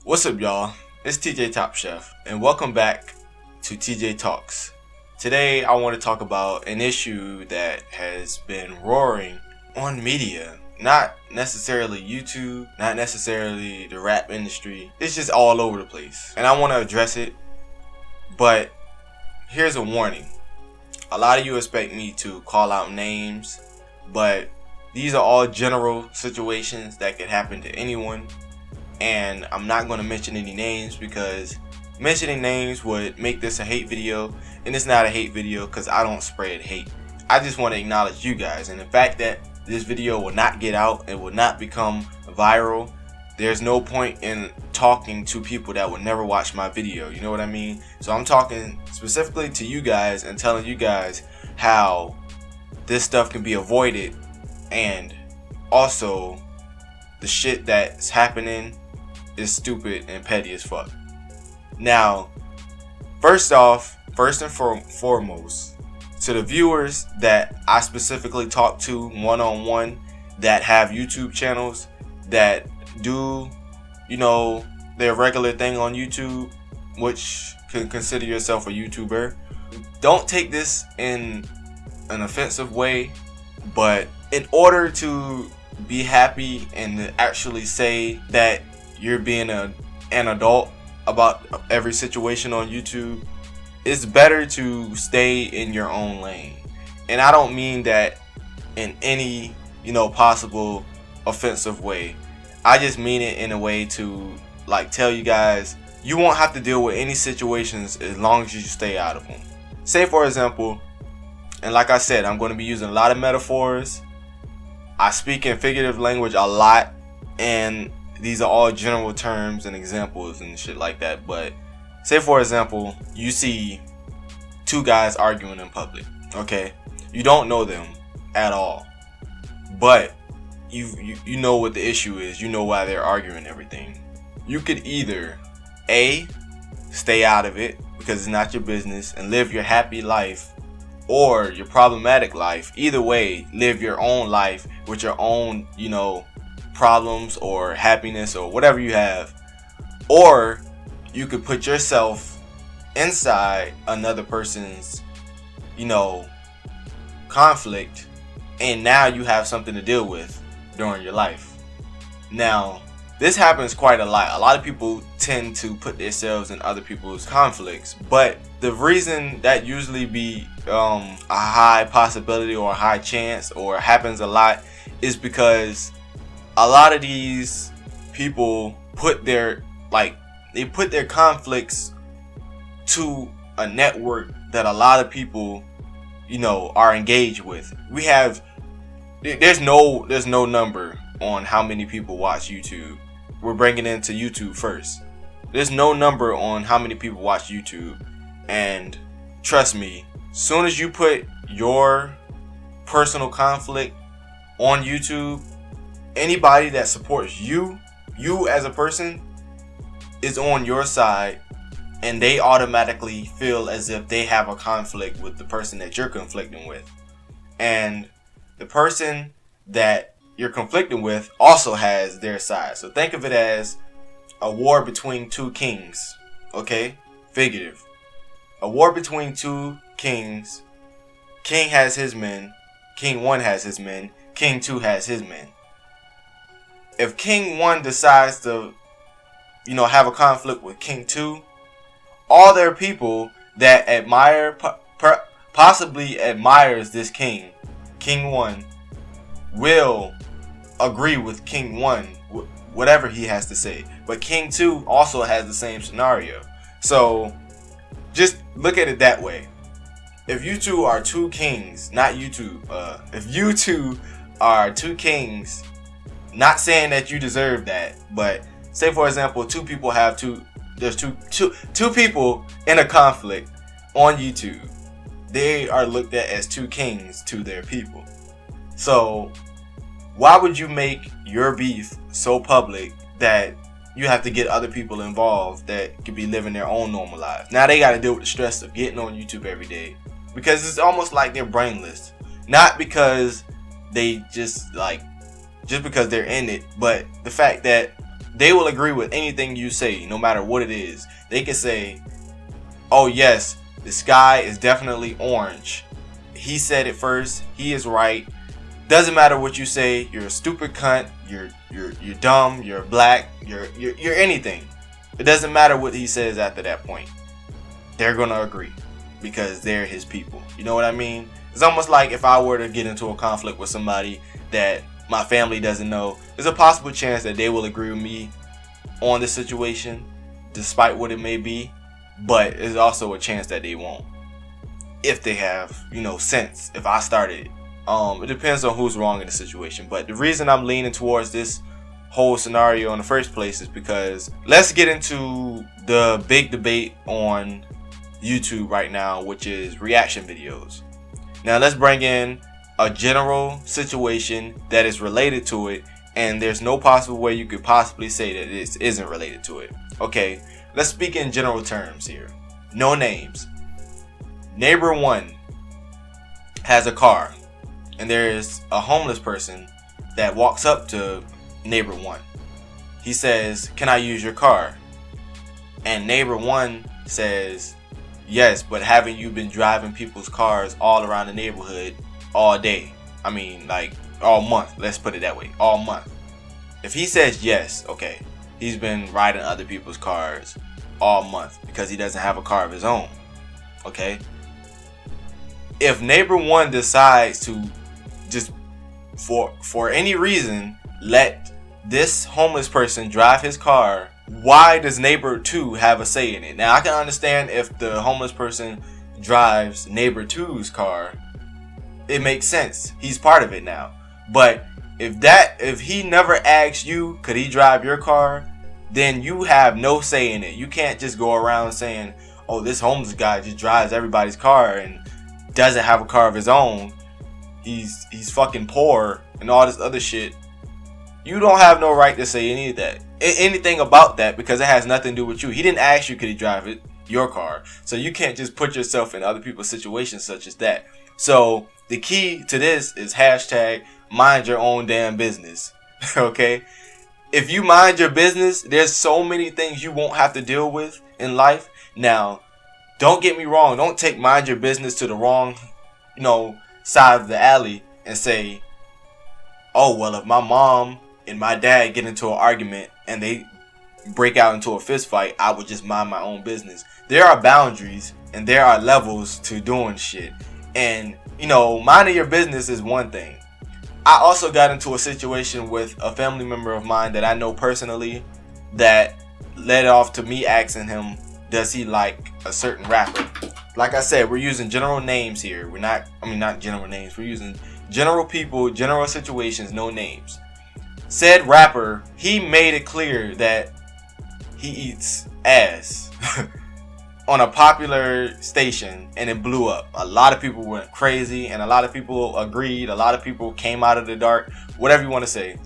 What's up, y'all? It's TJTopchef, and welcome back to TJ Talks. Today, I want to talk about an issue that has been roaring on media. Not necessarily YouTube, not necessarily the rap industry. It's just all over the place. And I want to address it, but here's a warning. A lot of you expect me to call out names, but these are all general situations that could happen to anyone. And I'm not going to mention any names because mentioning names would make this a hate video, and it's not a hate video because I don't spread hate. I just want to acknowledge you guys, and the fact that this video will not get out and will not become viral, there's no point in talking to people that would never watch my video, you know what I mean? So I'm talking specifically to you guys and telling you guys how this stuff can be avoided, and also the shit that's happening is stupid and petty as fuck. Now, first and foremost, to the viewers that I specifically talk to one-on-one that have YouTube channels that do, their regular thing on YouTube, which can consider yourself a YouTuber, don't take this in an offensive way, but in order to be happy and to actually say that you're being an adult about every situation on YouTube, it's better to stay in your own lane. And I don't mean that in any, possible offensive way. I just mean it in a way to tell you guys you won't have to deal with any situations as long as you stay out of them. Say for example, and like I said, I'm going to be using a lot of metaphors. I speak in figurative language a lot, and these are all general terms and examples and shit like that. But say for example, you see two guys arguing in public, okay? You don't know them at all, but you know what the issue is. You know why they're arguing and everything. You could either A, stay out of it because it's not your business and live your happy life, or your problematic life. Either way, live your own life with your own, problems or happiness or whatever you have. Or you could put yourself inside another person's, conflict, and now you have something to deal with during your life. Now, this happens quite a lot. A lot of people tend to put themselves in other people's conflicts, but the reason that usually be a high possibility or a high chance or happens a lot is because a lot of these people put their conflicts to a network that a lot of people are engaged with. There's no number on how many people watch YouTube. We're bringing it into YouTube first. There's no number on how many people watch YouTube, and trust me, soon as you put your personal conflict on YouTube, anybody that supports you as a person is on your side, and they automatically feel as if they have a conflict with the person that you're conflicting with. And the person that you're conflicting with also has their side. So think of it as a war between two kings, okay? Figurative. A war between two kings. King has his men. King 1 has his men. King 2 has his men. If King 1 decides to, have a conflict with King 2, all their people that admire, possibly admires this king, King 1, will agree with King 1, whatever he has to say. But King 2 also has the same scenario. So just look at it that way. If you two are two kings, not YouTube, if you two are two kings, not saying that you deserve that, but say for example, there's two people in a conflict on YouTube. They are looked at as two kings to their people. So why would you make your beef so public that you have to get other people involved that could be living their own normal lives? Now they got to deal with the stress of getting on YouTube every day, because it's almost like they're brainless. Not because they just because they're in it, but the fact that they will agree with anything you say, no matter what it is. They can say, oh yes, the sky is definitely orange. He said it first. He is right. Doesn't matter what you say. You're a stupid cunt. You're dumb. You're black. You're anything. It doesn't matter what he says after that point. They're gonna agree because they're his people. You know what I mean? It's almost like if I were to get into a conflict with somebody that my family doesn't know, there's a possible chance that they will agree with me on the situation, despite what it may be. But there's also a chance that they won't, if they have, sense. If I started, it depends on who's wrong in the situation. But the reason I'm leaning towards this whole scenario in the first place is because let's get into the big debate on YouTube right now, which is reaction videos. Now let's bring in a general situation that is related to it, and there's no possible way you could possibly say that this isn't related to it. Okay, let's speak in general terms here. No names. Neighbor 1 has a car, and there's a homeless person that walks up to Neighbor 1. He says, "Can I use your car?" And Neighbor 1 says, "Yes, but haven't you been driving people's cars all around the neighborhood all day? I mean, like all month. Let's put it that way. All month." If he says yes, okay, he's been riding other people's cars all month because he doesn't have a car of his own. Okay. If Neighbor 1 decides to just for any reason let this homeless person drive his car, why does Neighbor 2 have a say in it? Now I can understand if the homeless person drives Neighbor 2's car, it makes sense. He's part of it now. But if he never asks you, could he drive your car, then you have no say in it. You can't just go around saying, oh, this homeless guy just drives everybody's car and doesn't have a car of his own. He's fucking poor and all this other shit. You don't have no right to say anything about that because it has nothing to do with you. He didn't ask you could he drive your car. So you can't just put yourself in other people's situations such as that. So the key to this is hashtag mind your own damn business. Okay? If you mind your business, there's so many things you won't have to deal with in life. Now, don't get me wrong. Don't take mind your business to the wrong, side of the alley and say, oh, well, if my mom and my dad get into an argument and they break out into a fist fight, I would just mind my own business. There are boundaries and there are levels to doing shit. And, minding your business is one thing. I also got into a situation with a family member of mine that I know personally that led off to me asking him, does he like a certain rapper? Like I said, we're using general names here. Not general names. We're using general people, general situations, no names. Said rapper, he made it clear that he eats ass on a popular station, and it blew up. A lot of people went crazy, and a lot of people agreed. A lot of people came out of the dark, whatever you want to say.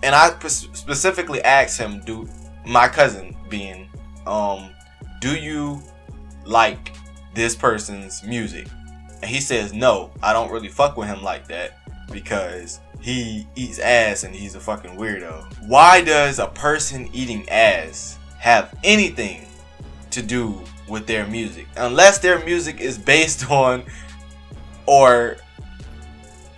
And I specifically asked him, my cousin being, do you like this person's music? And he says, no, I don't really fuck with him like that because he eats ass and he's a fucking weirdo. Why does a person eating ass have anything to do with their music? Unless their music is based on or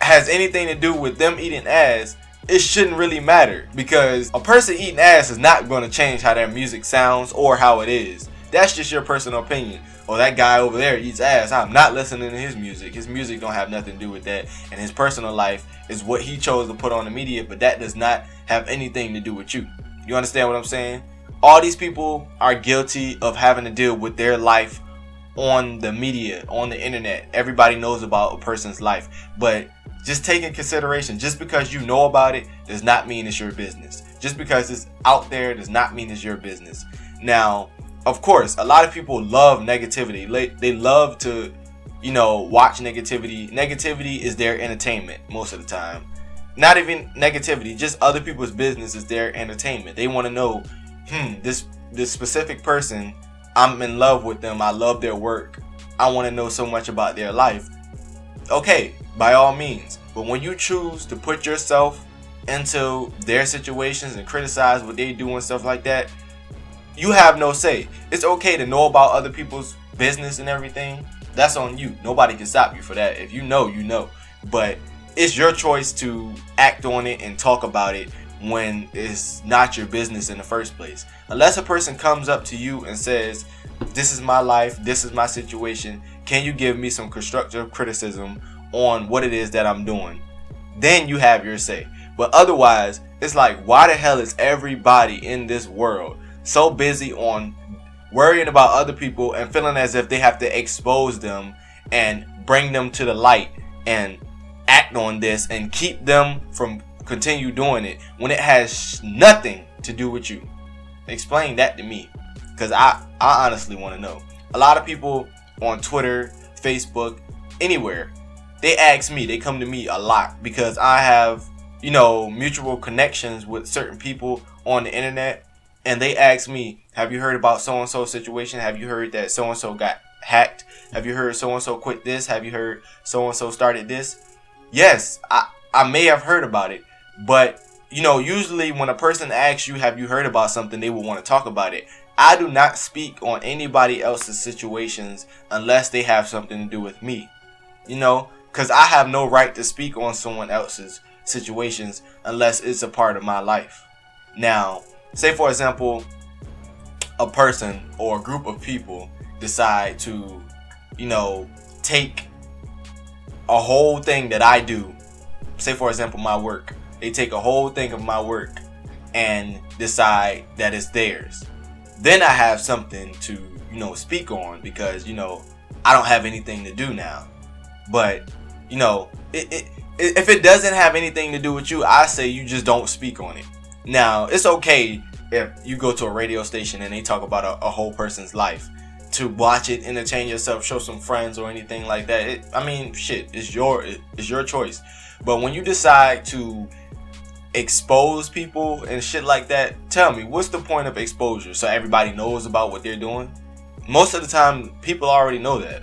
has anything to do with them eating ass, it shouldn't really matter, because a person eating ass is not going to change how their music sounds or how it is. That's just your personal opinion. Oh, that guy over there eats ass, I'm not listening to his music. His music don't have nothing to do with that, and his personal life is what he chose to put on the media, but that does not have anything to do with you. You understand what I'm saying? All these people are guilty of having to deal with their life on the media, on the internet. Everybody knows about a person's life, but just take in consideration, just because you know about it does not mean it's your business. Just because it's out there does not mean it's your business. Now, of course, a lot of people love negativity. They love to, watch negativity. Negativity is their entertainment most of the time. Not even negativity, just other people's business is their entertainment. They want to know, this specific person, I'm in love with them. I love their work. I want to know so much about their life. Okay, by all means. But when you choose to put yourself into their situations and criticize what they do and stuff like that, you have no say. It's okay to know about other people's business and everything. That's on you. Nobody can stop you for that. If you know, you know. But it's your choice to act on it and talk about it when it's not your business in the first place. Unless a person comes up to you and says, this is my life, this is my situation, can you give me some constructive criticism on what it is that I'm doing? Then you have your say. But otherwise, it's like, why the hell is everybody in this world so busy on worrying about other people and feeling as if they have to expose them and bring them to the light and act on this and keep them from continue doing it when it has nothing to do with you? Explain that to me, because I honestly want to know. A lot of people on Twitter, Facebook, anywhere, they ask me, they come to me a lot because I have, mutual connections with certain people on the internet, and they ask me, have you heard about so-and-so situation? Have you heard that so-and-so got hacked? Have you heard so-and-so quit this? Have you heard so-and-so started this? Yes, I may have heard about it, but usually when a person asks you, have you heard about something, they will want to talk about it. I do not speak on anybody else's situations unless they have something to do with me, because I have no right to speak on someone else's situations unless it's a part of my life. Now, say for example, a person or a group of people decide to, take a whole thing that I do. Say for example, my work. They take a whole thing of my work and decide that it's theirs. Then I have something to, speak on because, I don't have anything to do now. But, if it doesn't have anything to do with you, I say you just don't speak on it. Now, it's okay if you go to a radio station and they talk about a whole person's life, to watch it, entertain yourself, show some friends or anything like that. It's your choice. But when you decide to expose people and shit like that, tell me, what's the point of exposure? So everybody knows about what they're doing? Most of the time, people already know that.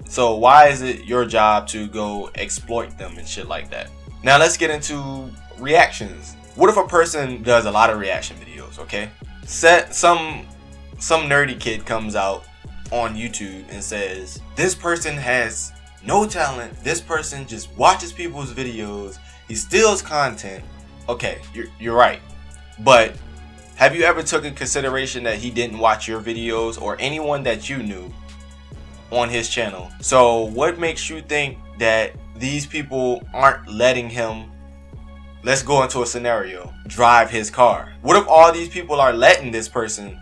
So why is it your job to go exploit them and shit like that? Now let's get into reactions. What if a person does a lot of reaction videos, okay? Some nerdy kid comes out on YouTube and says, this person has no talent, this person just watches people's videos, he steals content. Okay, you're right. But have you ever took in consideration that he didn't watch your videos or anyone that you knew on his channel? So what makes you think that these people aren't letting him, let's go into a scenario, drive his car? What if all these people are letting this person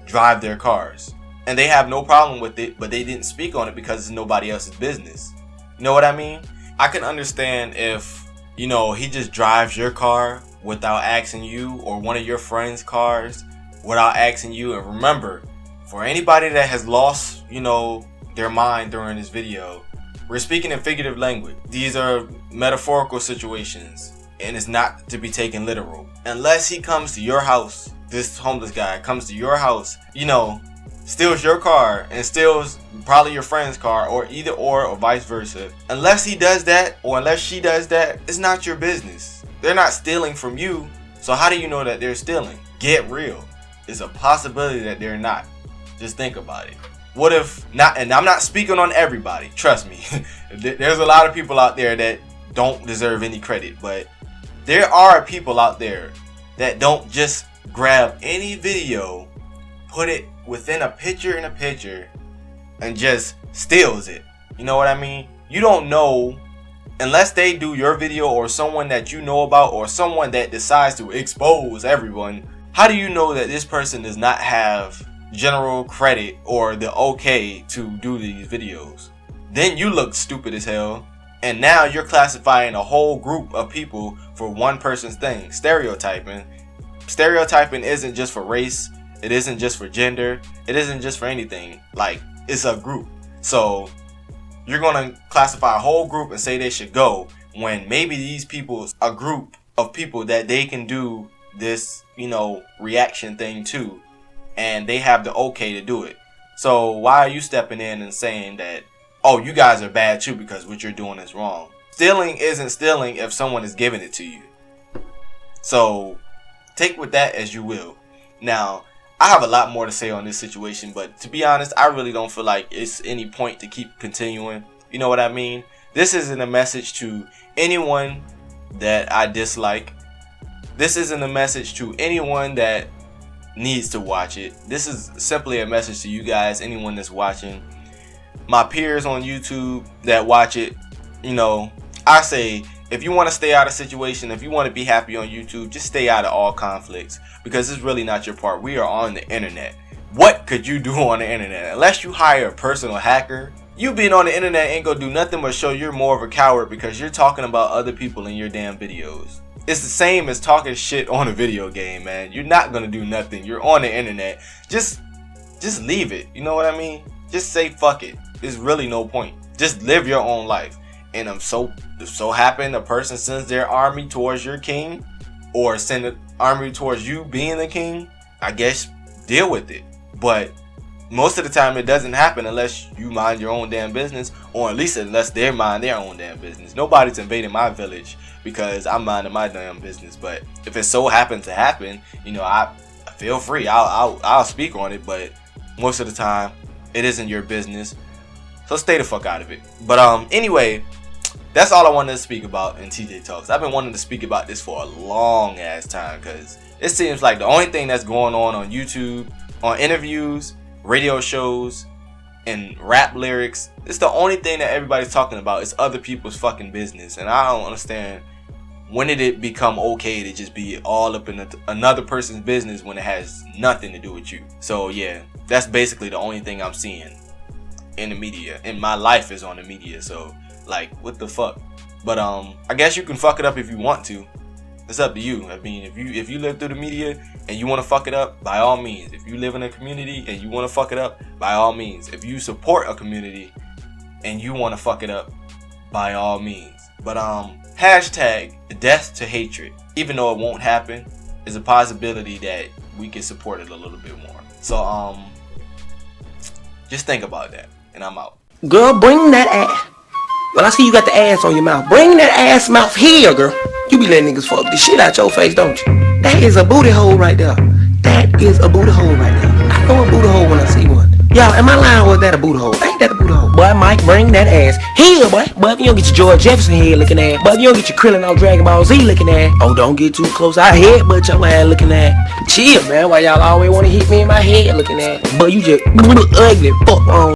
drive their cars and they have no problem with it, but they didn't speak on it because it's nobody else's business? You know what I mean? I can understand if, he just drives your car without asking you, or one of your friends' cars without asking you. And remember, for anybody that has lost, their mind during this video, we're speaking in figurative language. These are metaphorical situations, and it's not to be taken literal. Unless he comes to your house, this homeless guy comes to your house, steals your car and steals probably your friend's car, or either or vice versa. Unless he does that, or unless she does that, it's not your business. They're not stealing from you, so how do you know that they're stealing? Get real. It's a possibility that they're not. Just think about it. What if not? And I'm not speaking on everybody, trust me. There's a lot of people out there that don't deserve any credit, but there are people out there that don't just grab any video, put it within a picture and just steals it. You know what I mean? You don't know, unless they do your video or someone that you know about or someone that decides to expose everyone. How do you know that this person does not have general credit or the okay to do these videos? Then you look stupid as hell, and now you're classifying a whole group of people for one person's thing. Stereotyping isn't just for race. It isn't just for gender. It isn't just for anything. Like, it's a group. So you're going to classify a whole group and say they should go, when maybe these people, a group of people that they can do this, reaction thing to, and they have the okay to do it. So why are you stepping in and saying that, oh, you guys are bad too because what you're doing is wrong? Stealing isn't stealing if someone is giving it to you. So take with that as you will. Now, I have a lot more to say on this situation, but to be honest, I really don't feel like it's any point to keep continuing. You know what I mean? This isn't a message to anyone that I dislike. This isn't a message to anyone that needs to watch it. This is simply a message to you guys, anyone that's watching. My peers on YouTube that watch it, you know, I say, if you want to stay out of situation, if you want to be happy on YouTube, just stay out of all conflicts, because it's really not your part. We are on the internet. What could you do on the internet? Unless you hire a personal hacker, you being on the internet ain't gonna do nothing but show you're more of a coward, because you're talking about other people in your damn videos. It's the same as talking shit on a video game, man. You're not gonna do nothing. You're on the internet. Just leave it. You know what I mean? Just say fuck it. There's really no point. Just live your own life. And I'm so happen a person sends their army towards your king, or send an army towards you being the king, I guess deal with it. But most of the time it doesn't happen unless you mind your own damn business, or at least unless they mind their own damn business. Nobody's invading my village because I'm minding my damn business. But if it so happens to happen, you know, I feel free. I'll speak on it, but most of the time it isn't your business. So stay the fuck out of it. But anyway, that's all I wanted to speak about in TJ Talks. I've been wanting to speak about this for a long ass time, because it seems like the only thing that's going on YouTube, on interviews, radio shows, and rap lyrics, it's the only thing that everybody's talking about. It's other people's fucking business. And I don't understand, when did it become okay to just be all up in another person's business when it has nothing to do with you? So yeah, that's basically the only thing I'm seeing in the media, and my life is on the media. So like, what the fuck? But I guess you can fuck it up if you want to. It's up to you. I mean, if you live through the media and you want to fuck it up, by all means. If you live in a community and you want to fuck it up, by all means. If you support a community and you want to fuck it up, by all means. But hashtag death to hatred, even though it won't happen, is a possibility that we can support it a little bit more. So just think about that, and I'm out. Girl, bring that ass. Well, I see you got the ass on your mouth. Bring that ass mouth here, girl. You be letting niggas fuck the shit out your face, don't you? That is a booty hole right there. That is a booty hole right there. I know a booty hole when I see one. Y'all, am I lying, or is that a booty hole? Ain't that a booty hole? Boy, Mike, bring that ass here, boy. But if you don't get your George Jefferson head looking at, but if you don't get your Krillin off Dragon Ball Z looking at, oh, don't get too close. I head but your ass looking at. Chill, man. Why y'all always want to hit me in my head looking at? But you just ugly fuck on.